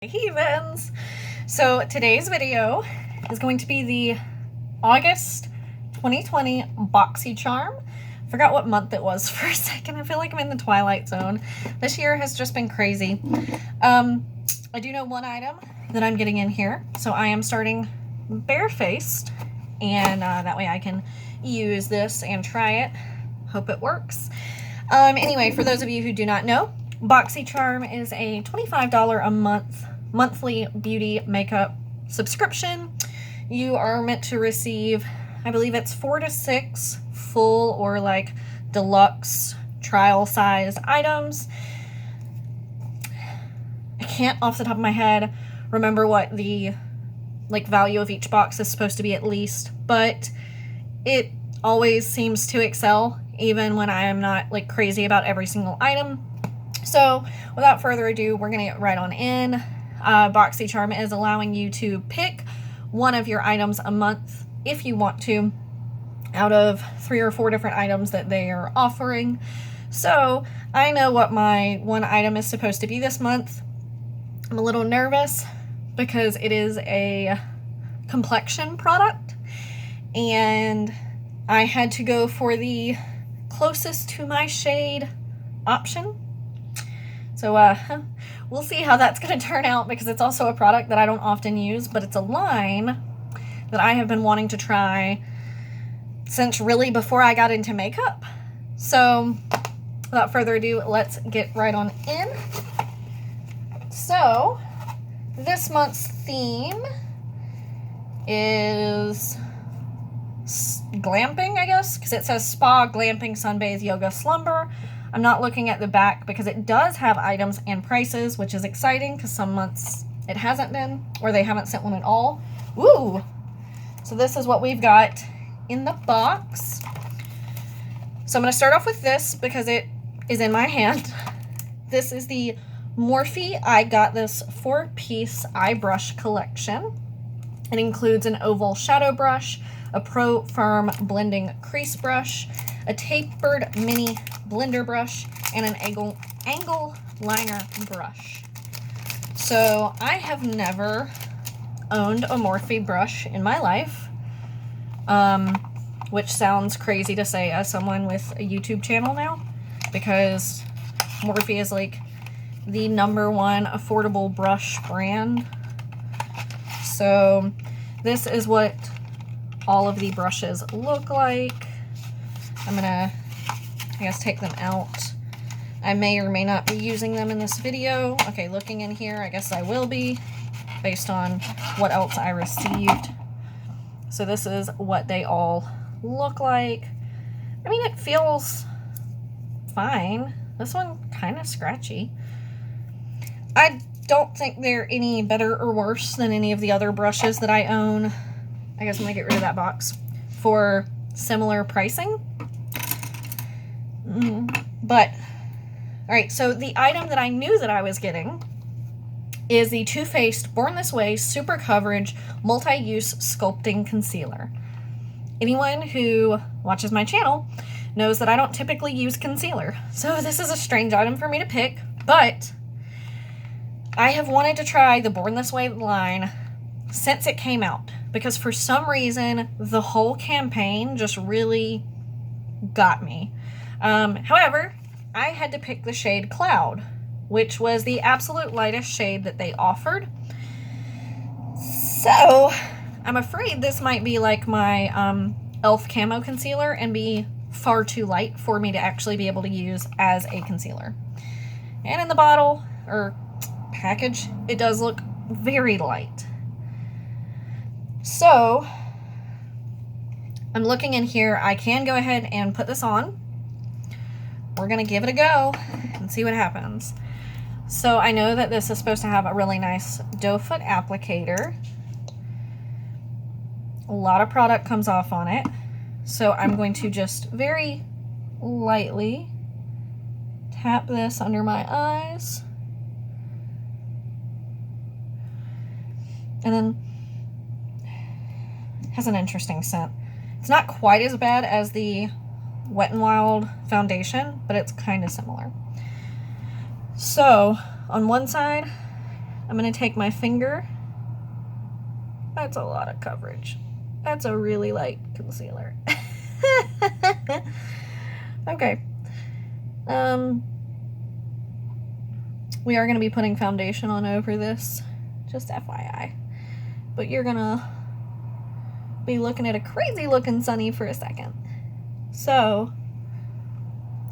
Heathens. So today's video is going to be the August 2020 Boxycharm. Forgot what month it was for a second. I feel like I'm in the twilight zone. This year has just been crazy. I do know one item that I'm getting in here, so I am starting barefaced, and that way I can use this and try it. Hope it works. Anyway, for those of you who do not know, Boxycharm is a $25 a month monthly beauty makeup subscription. You are meant to receive, I believe it's 4 to 6 full or like deluxe trial size items. I can't off the top of my head remember what the like value of each box is supposed to be at least, but it always seems to excel even when I am not like crazy about every single item. So without further ado, we're gonna get right on in. Boxycharm is allowing you to pick one of your items a month if you want to, out of 3 or 4 different items that they are offering. So I know what my one item is supposed to be this month. I'm a little nervous because it is a complexion product, and I had to go for the closest to my shade option. So we'll see how that's going to turn out, because it's also a product that I don't often use, but it's a line that I have been wanting to try since really before I got into makeup. So without further ado, let's get right on in. So this month's theme is glamping, I guess, because it says spa, glamping, sunbathe, yoga, slumber. I'm not looking at the back because it does have items and prices, which is exciting because some months it hasn't been, or they haven't sent one at all. Woo! So this is what we've got in the box. So I'm going to start off with this because it is in my hand. This is the Morphe I Got This 4-piece eye brush collection. It includes an oval shadow brush, a Pro Firm blending crease brush, a tapered mini blender brush, and an angle liner brush. So I have never owned a Morphe brush in my life, which sounds crazy to say as someone with a YouTube channel now, because Morphe is like the #1 affordable brush brand. So this is what all of the brushes look like. I'm gonna, I guess, take them out. I may or may not be using them in this video. Okay, looking in here, I guess I will be, based on what else I received. So this is what they all look like. I mean, it feels fine. This one kind of scratchy. I don't think they're any better or worse than any of the other brushes that I own. I guess I'm gonna get rid of that box for similar pricing. But, alright, so the item that I knew that I was getting is the Too Faced Born This Way Super Coverage Multi-Use Sculpting Concealer. Anyone who watches my channel knows that I don't typically use concealer, so this is a strange item for me to pick, but I have wanted to try the Born This Way line since it came out, because for some reason the whole campaign just really got me. However, I had to pick the shade Cloud, which was the absolute lightest shade that they offered. So I'm afraid this might be like my e.l.f. Camo Concealer and be far too light for me to actually be able to use as a concealer. And in the bottle, or package, it does look very light. So I'm looking in here. I can go ahead and put this on. We're gonna give it a go and see what happens. So I know that this is supposed to have a really nice doe foot applicator. A lot of product comes off on it. So I'm going to just very lightly tap this under my eyes. And then it has an interesting scent. It's not quite as bad as the Wet n Wild foundation, but it's kind of similar. So on one side, I'm going to take my finger. That's a lot of coverage. That's a really light concealer. Okay. We are going to be putting foundation on over this, just FYI. But you're going to be looking at a crazy looking Sunny for a second. So,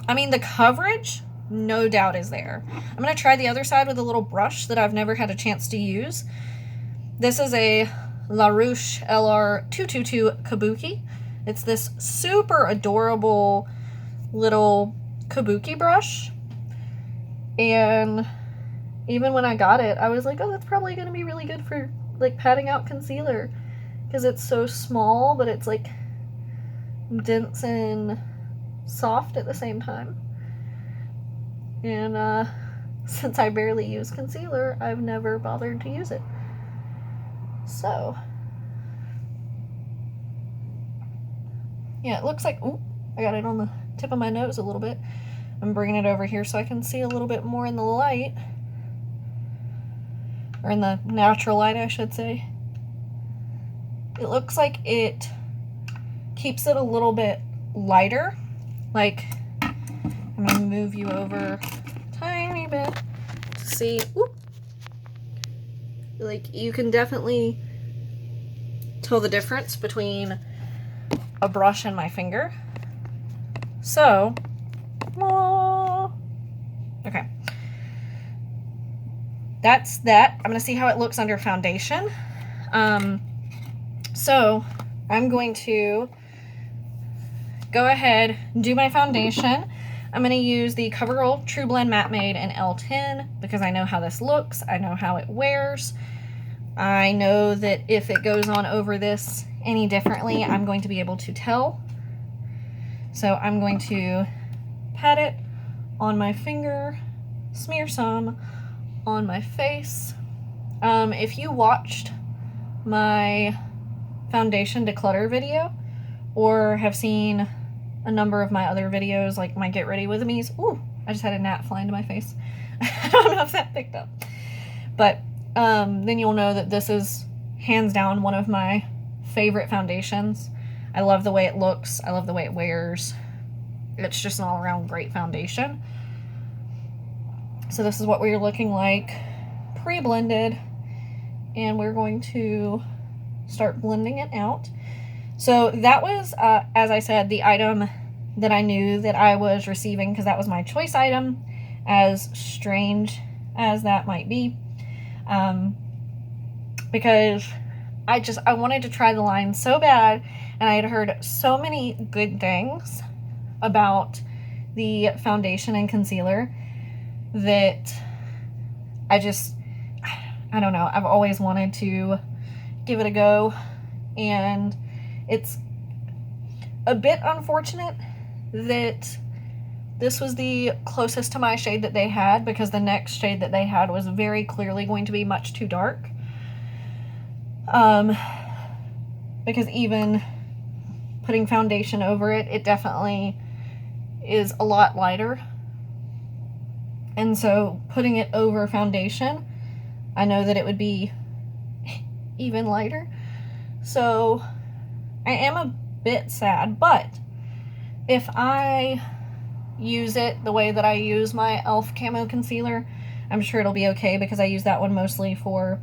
I mean, the coverage, no doubt, is there. I'm going to try the other side with a little brush that I've never had a chance to use. This is a La Rouche LR222 Kabuki. It's this super adorable little kabuki brush. And even when I got it, I was like, oh, that's probably going to be really good for like patting out concealer, because it's so small, but it's like dense and soft at the same time. And since I barely use concealer, I've never bothered to use it. So yeah, it looks like, ooh, I got it on the tip of my nose a little bit. I'm bringing it over here so I can see a little bit more in the light, or in the natural light, I should say. It looks like it keeps it a little bit lighter. Like, I'm gonna move you over a tiny bit to see. Whoop. Like, you can definitely tell the difference between a brush and my finger. So, okay. That's that. I'm going to see how it looks under foundation. So, I'm going to go ahead and do my foundation. I'm going to use the CoverGirl True Blend Matte Made in L10 because I know how this looks. I know how it wears. I know that if it goes on over this any differently, I'm going to be able to tell. So I'm going to pat it on my finger, smear some on my face. If you watched my foundation declutter video, or have seen a number of my other videos, like my Get Ready With Me's, ooh, I just had a gnat fly into my face. I don't know if that picked up. But then you'll know that this is hands down one of my favorite foundations. I love the way it looks. I love the way it wears. It's just an all-around great foundation. So this is what we're looking like pre-blended, and we're going to start blending it out. So that was, as I said, the item that I knew that I was receiving, because that was my choice item, as strange as that might be. Because I wanted to try the line so bad, and I had heard so many good things about the foundation and concealer that I don't know, I've always wanted to give it a go. And it's a bit unfortunate that this was the closest to my shade that they had, because the next shade that they had was very clearly going to be much too dark. Because even putting foundation over it, it definitely is a lot lighter. And so putting it over foundation, I know that it would be even lighter. So I am a bit sad, but if I use it the way that I use my e.l.f. Camo Concealer, I'm sure it'll be okay, because I use that one mostly for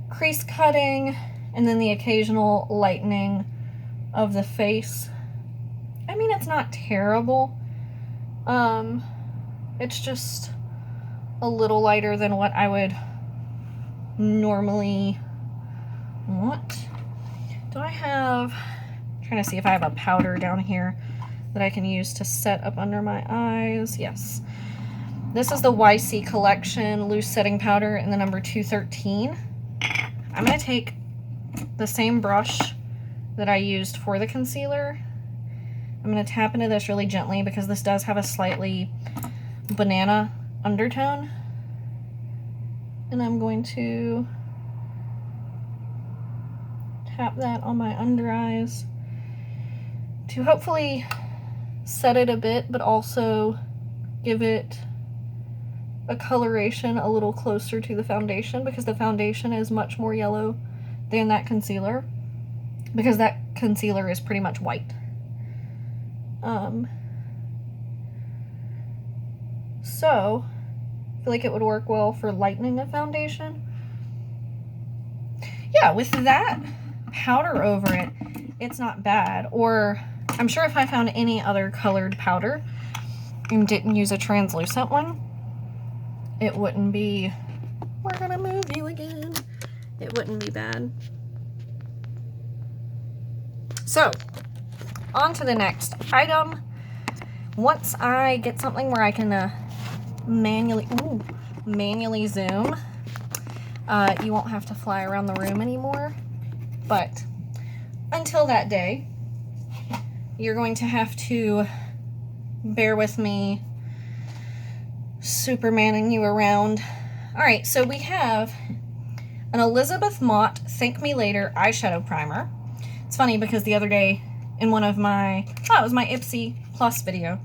crease cutting and then the occasional lightening of the face. I mean, it's not terrible. It's just a little lighter than what I would normally want. Do I have, I'm trying to see if I have a powder down here that I can use to set up under my eyes. Yes. This is the YC Collection Loose Setting Powder in the number 213. I'm going to take the same brush that I used for the concealer. I'm going to tap into this really gently, because this does have a slightly banana undertone. And I'm going to tap that on my under eyes to hopefully set it a bit, but also give it a coloration a little closer to the foundation, because the foundation is much more yellow than that concealer, because that concealer is pretty much white. So I feel like it would work well for lightening a foundation. Yeah, with that powder over it, it's not bad. Or I'm sure if I found any other colored powder and didn't use a translucent one, it wouldn't be, we're gonna move you again, it wouldn't be bad. So, on to the next item. Once I get something where I can manually zoom, you won't have to fly around the room anymore. But until that day, you're going to have to bear with me Supermaning you around. Alright, so we have an Elizabeth Mott Thank Me Later eyeshadow primer. It's funny because the other day in one of my, it was my Ipsy Plus video,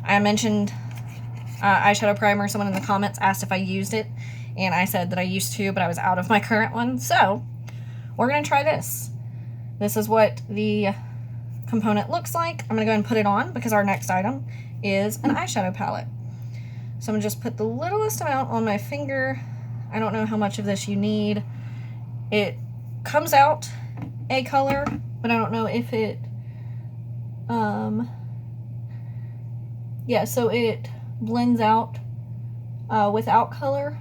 I mentioned eyeshadow primer. Someone in the comments asked if I used it, and I said that I used to, but I was out of my current one. So we're going to try this. This is what the component looks like. I'm going to go ahead and put it on because our next item is an eyeshadow palette. So I'm going to just put the littlest amount on my finger. I don't know how much of this you need. It comes out a color, but I don't know if it, yeah, so it blends out without color.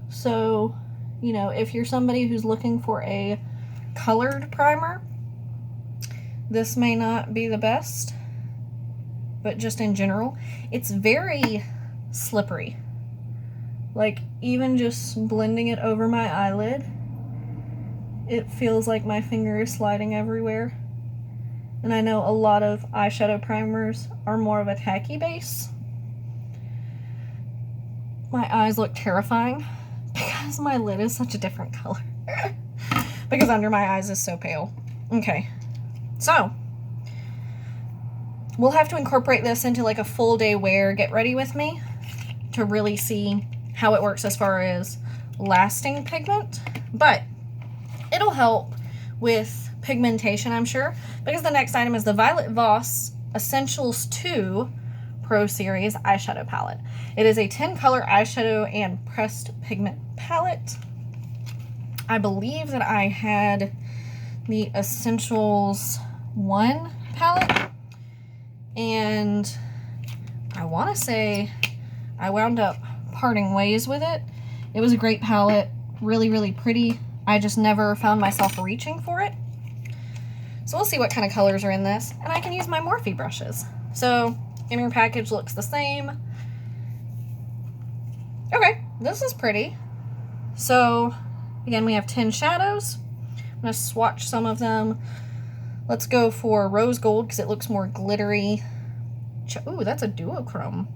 So, you know, if you're somebody who's looking for a colored primer, this may not be the best. But just in general, it's very slippery. Like, even just blending it over my eyelid, it feels like my finger is sliding everywhere. And I know a lot of eyeshadow primers are more of a tacky base. My eyes look terrifying because my lid is such a different color. Because under my eyes is so pale. Okay, so we'll have to incorporate this into like a full day wear get ready with me to really see how it works as far as lasting pigment. But it'll help with pigmentation, I'm sure, because the next item is the Violet Voss Essentials 2 Pro Series eyeshadow palette. It is a 10 color eyeshadow and pressed pigment palette. I believe that I had the Essentials 1 palette, and I want to say I wound up parting ways with it. It was a great palette, really, really pretty. I just never found myself reaching for it. So we'll see what kind of colors are in this, and I can use my Morphe brushes. So inner package looks the same. Okay, this is pretty. So again, we have 10 shadows. I'm going to swatch some of them. Let's go for rose gold because it looks more glittery. Ooh, that's a duochrome.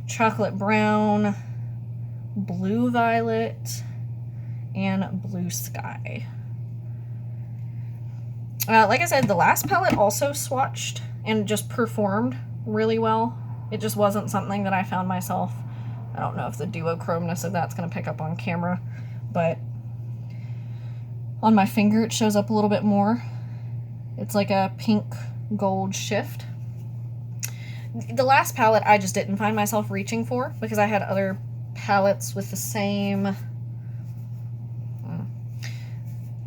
Chocolate brown, blue violet, and blue sky. Like I said, the last palette also swatched and just performed really well. It just wasn't something that I found myself. I don't know if the duochromeness of that's going to pick up on camera, but on my finger it shows up a little bit more. It's like a pink gold shift. The last palette I just didn't find myself reaching for because I had other palettes with the same.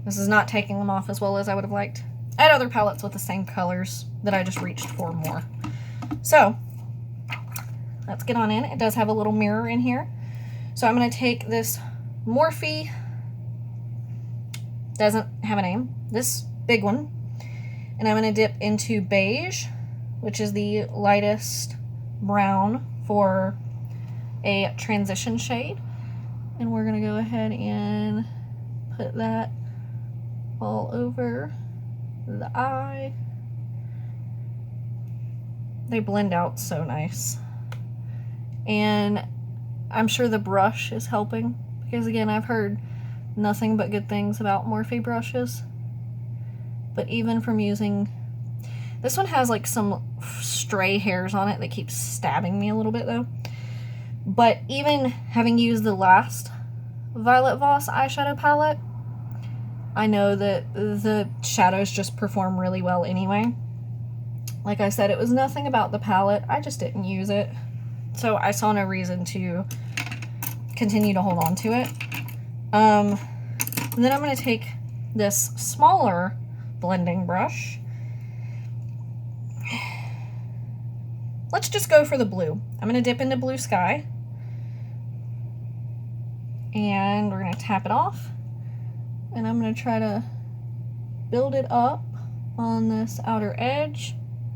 This is not taking them off as well as I would have liked. I had other palettes with the same colors that I just reached for more. So let's get on in. It does have a little mirror in here. So I'm going to take this Morphe, doesn't have a name, this big one, and I'm going to dip into beige, which is the lightest brown for a transition shade. And we're going to go ahead and put that all over the eye. They blend out so nice. And I'm sure the brush is helping because, again, I've heard nothing but good things about Morphe brushes. But even from using... This one has like some stray hairs on it that keeps stabbing me a little bit though. But even having used the last Violet Voss eyeshadow palette, I know that the shadows just perform really well anyway. Like I said, it was nothing about the palette, I just didn't use it. So I saw no reason to continue to hold on to it. And then I'm going to take this smaller blending brush. Let's just go for the blue. I'm going to dip into Blue Sky. And we're going to tap it off. And I'm going to try to build it up on this outer edge.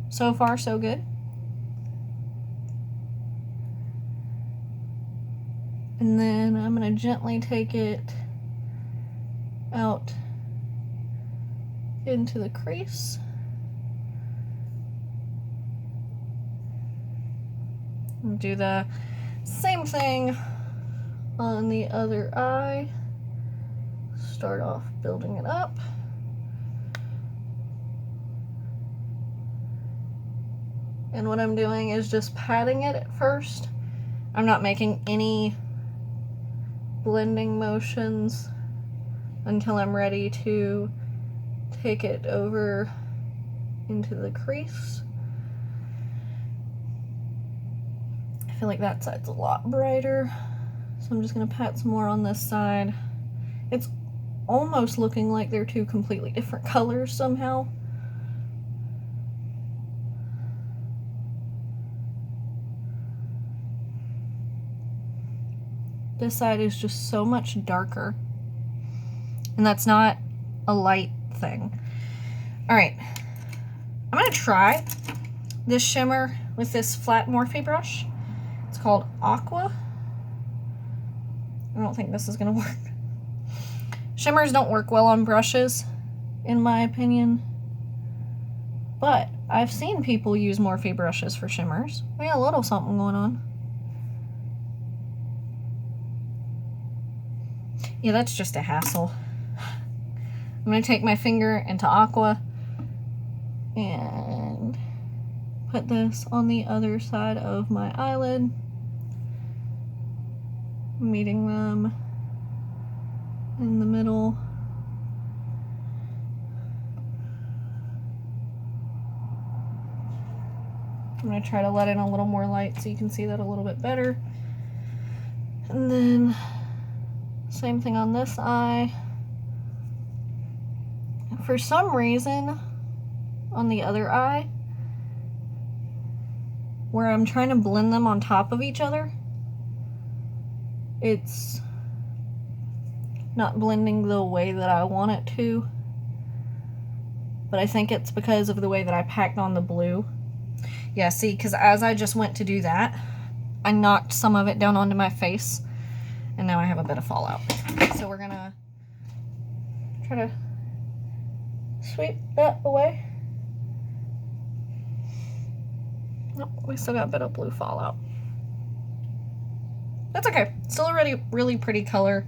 So far, so good. And then I'm going to gently take it out into the crease. And do the same thing on the other eye. Start off building it up. And what I'm doing is just patting it at first. I'm not making any blending motions until I'm ready to take it over into the crease. I feel like that side's a lot brighter, so I'm just going to pat some more on this side. It's almost looking like they're two completely different colors somehow. This side is just so much darker, and that's not a light thing. All right, I'm gonna try this shimmer with this flat Morphe brush. It's called Aqua. I don't think this is gonna work. Shimmers don't work well on brushes, in my opinion, but I've seen people use Morphe brushes for shimmers. We got a little something going on. Yeah, that's just a hassle. I'm going to take my finger into Aqua and put this on the other side of my eyelid, meeting them in the middle. I'm going to try to let in a little more light so you can see that a little bit better. And then same thing on this eye. For some reason, on the other eye, where I'm trying to blend them on top of each other, it's not blending the way that I want it to. But I think it's because of the way that I packed on the blue. Yeah, see, because as I just went to do that, I knocked some of it down onto my face, and now I have a bit of fallout. So we're gonna try to sweep that away. Nope, we still got a bit of blue fallout. That's okay. Still a really pretty color.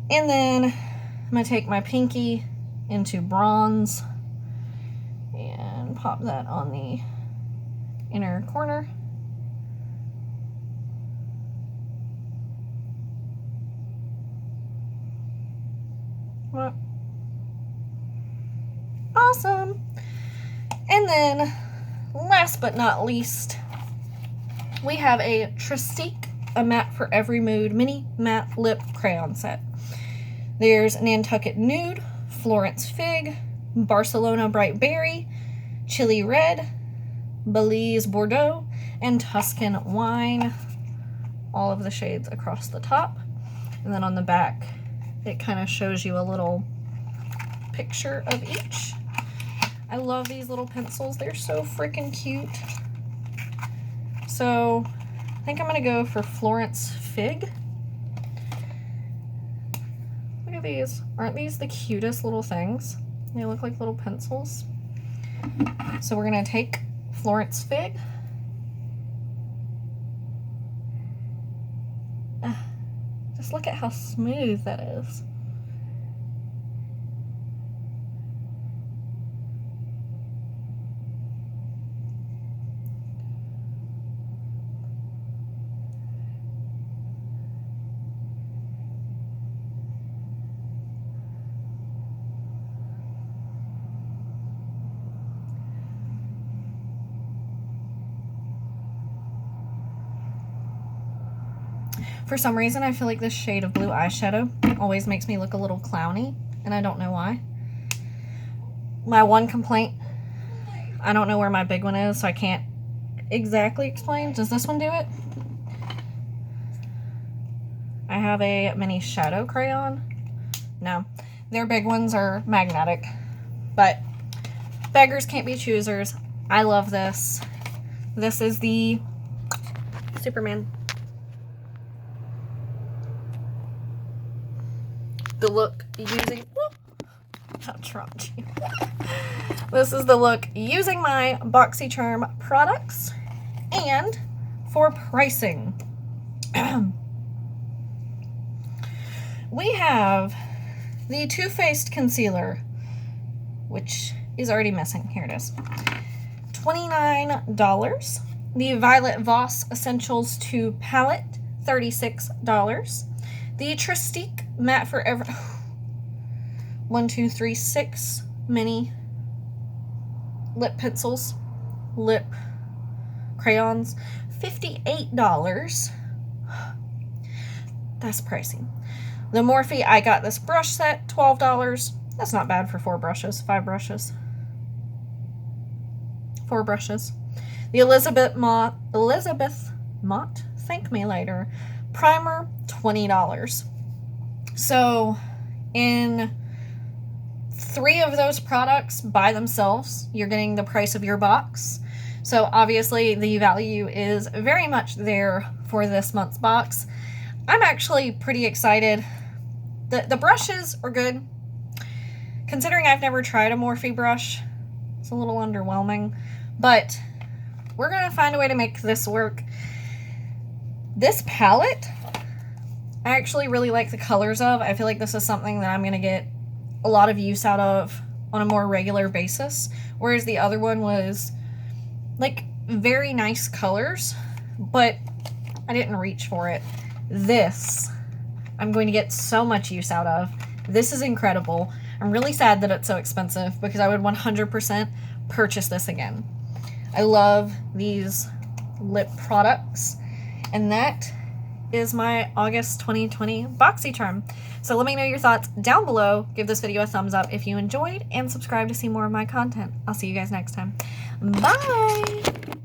And then I'm gonna take my pinky into bronze and pop that on the inner corner. What? Awesome. And then last but not least, we have a Tristique, a matte for every mood mini matte lip crayon set. There's Nantucket Nude, Florence Fig, Barcelona Bright Berry, Chili Red, Belize Bordeaux, and Tuscan Wine. All of the shades across the top. And then on the back, it kind of shows you a little picture of each. I love these little pencils. They're so freaking cute. So I think I'm going to go for Florence Fig. Look at these. Aren't these the cutest little things? They look like little pencils. So we're going to take Florence Fig. Just look at how smooth that is. For some reason, I feel like this shade of blue eyeshadow always makes me look a little clowny, and I don't know why. My one complaint, I don't know where my big one is, so I can't exactly explain. Does this one do it? I have a mini shadow crayon. No, their big ones are magnetic, but beggars can't be choosers. I love this. This is the Superman. The look using, how traunchy. This is the look using my Boxycharm products. And for pricing, we have the Too Faced Concealer, which is already missing. Here it is. $29. The Violet Voss Essentials 2 Palette, $36. The Tristique Matte Forever 1, 2, 3, 6 mini lip pencils, lip crayons, $58. That's pricey. The Morphe, I got this brush set, $12. That's not bad for 4 brushes, 5 brushes. 4 brushes. The Elizabeth Mott, thank me later, primer, $20. So in 3 of those products by themselves, you're getting the price of your box. So obviously the value is very much there for this month's box. I'm actually pretty excited. The brushes are good. Considering I've never tried a Morphe brush, it's a little underwhelming, but we're gonna find a way to make this work. This palette, I actually really like the colors of. I feel like this is something that I'm gonna get a lot of use out of on a more regular basis, whereas the other one was like very nice colors, but I didn't reach for it. This, I'm going to get so much use out of. This is incredible. I'm really sad that it's so expensive because I would 100% purchase this again. I love these lip products, and that is my August 2020 Boxycharm. So let me know your thoughts down below. Give this video a thumbs up if you enjoyed, and subscribe to see more of my content. I'll see you guys next time. Bye!